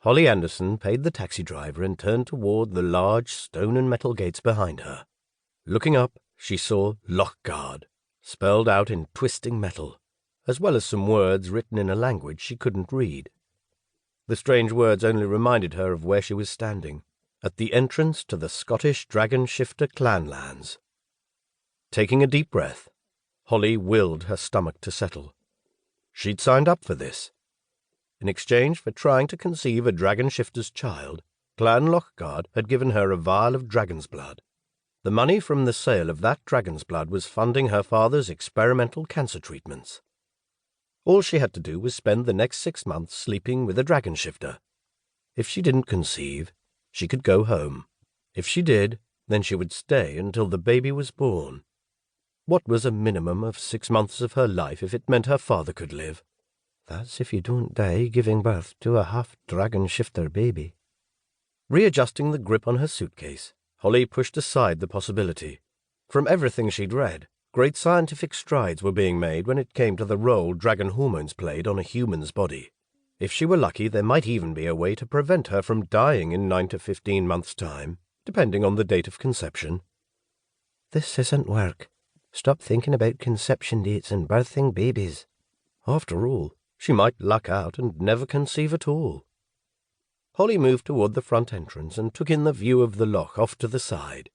Holly Anderson paid the taxi driver and turned toward the large stone and metal gates behind her. Looking up, she saw Lochguard, spelled out in twisting metal, as well as some words written in a language she couldn't read. The strange words only reminded her of where she was standing, at the entrance to the Scottish dragon shifter clan lands. Taking a deep breath, Holly willed her stomach to settle. She'd signed up for this. In exchange for trying to conceive a dragon shifter's child, Clan Lochguard had given her a vial of dragon's blood. The money from the sale of that dragon's blood was funding her father's experimental cancer treatments. All she had to do was spend the next 6 months sleeping with a dragon shifter. If she didn't conceive, she could go home. If she did, then she would stay until the baby was born. What was a minimum of 6 months of her life if it meant her father could live? That's if you don't die giving birth to a half-dragon shifter baby. Readjusting the grip on her suitcase, Holly pushed aside the possibility. From everything she'd read, great scientific strides were being made when it came to the role dragon hormones played on a human's body. If she were lucky, there might even be a way to prevent her from dying in 9 to 15 months' time, depending on the date of conception. This isn't work. Stop thinking about conception dates and birthing babies. After all, she might luck out and never conceive at all. Holly moved toward the front entrance and took in the view of the loch off to the side.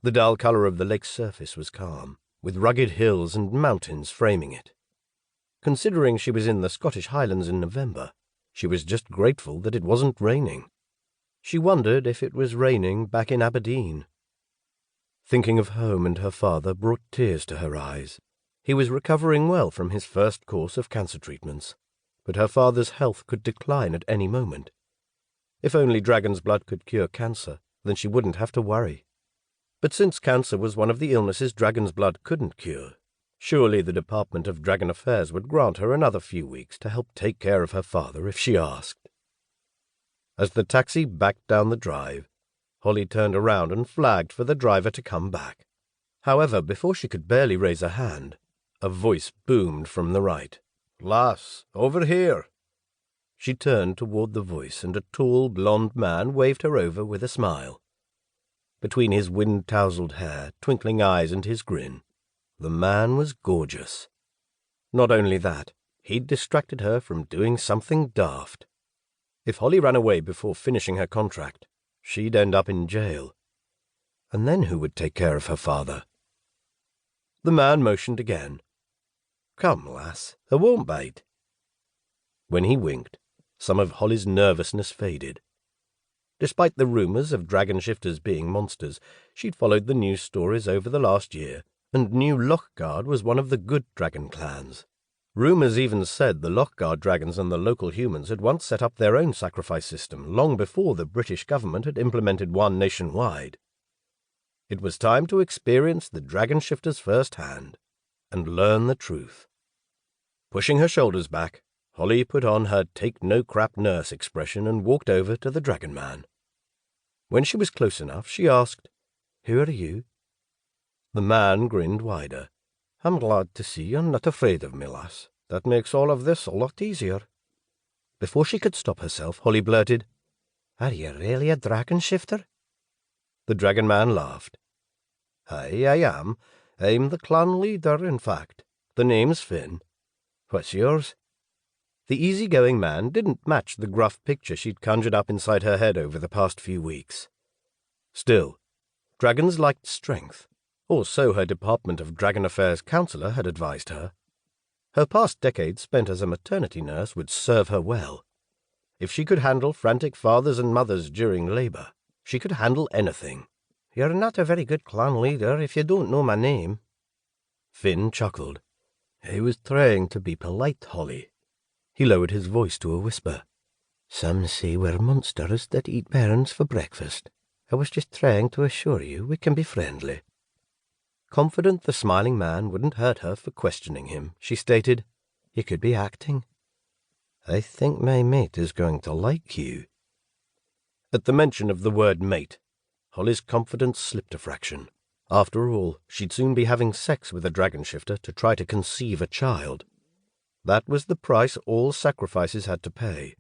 The dull colour of the lake's surface was calm, with rugged hills and mountains framing it. Considering she was in the Scottish Highlands in November, she was just grateful that it wasn't raining. She wondered if it was raining back in Aberdeen. Thinking of home and her father brought tears to her eyes. He was recovering well from his first course of cancer treatments, but her father's health could decline at any moment. If only dragon's blood could cure cancer, then she wouldn't have to worry. But since cancer was one of the illnesses dragon's blood couldn't cure, surely the Department of Dragon Affairs would grant her another few weeks to help take care of her father if she asked. As the taxi backed down the drive, Holly turned around and flagged for the driver to come back. However, before she could barely raise a hand, a voice boomed from the right. "Lass, over here!" She turned toward the voice, and a tall, blond man waved her over with a smile. Between his wind-tousled hair, twinkling eyes, and his grin, the man was gorgeous. Not only that, he'd distracted her from doing something daft. If Holly ran away before finishing her contract, she'd end up in jail. And then who would take care of her father? The man motioned again. "Come, lass, I won't bite." When he winked, some of Holly's nervousness faded. Despite the rumours of dragon shifters being monsters, she'd followed the news stories over the last year, and knew Lochguard was one of the good dragon clans. Rumours even said the Lochguard dragons and the local humans had once set up their own sacrifice system long before the British government had implemented one nationwide. It was time to experience the dragon shifters firsthand and learn the truth. Pushing her shoulders back, Holly put on her take-no-crap nurse expression and walked over to the dragon man. When she was close enough, she asked, "Who are you?" The man grinned wider. "I'm glad to see you're not afraid of me, lass. That makes all of this a lot easier." Before she could stop herself, Holly blurted, "Are you really a dragon shifter?" The dragon man laughed. "Aye, I am. I'm the clan leader, in fact. The name's Finn. What's yours?" The easygoing man didn't match the gruff picture she'd conjured up inside her head over the past few weeks. Still, dragons liked strength, or so her Department of Dragon Affairs counselor had advised her. Her past decades spent as a maternity nurse would serve her well. If she could handle frantic fathers and mothers during labour, she could handle anything. "You're not a very good clan leader if you don't know my name." Finn chuckled. "I was trying to be polite, Holly." He lowered his voice to a whisper. "Some say we're monsters that eat bairns for breakfast. I was just trying to assure you we can be friendly." Confident the smiling man wouldn't hurt her for questioning him, she stated, "You could be acting. I think my mate is going to like you." At the mention of the word mate, Holly's confidence slipped a fraction. After all, she'd soon be having sex with a dragon shifter to try to conceive a child. That was the price all sacrifices had to pay.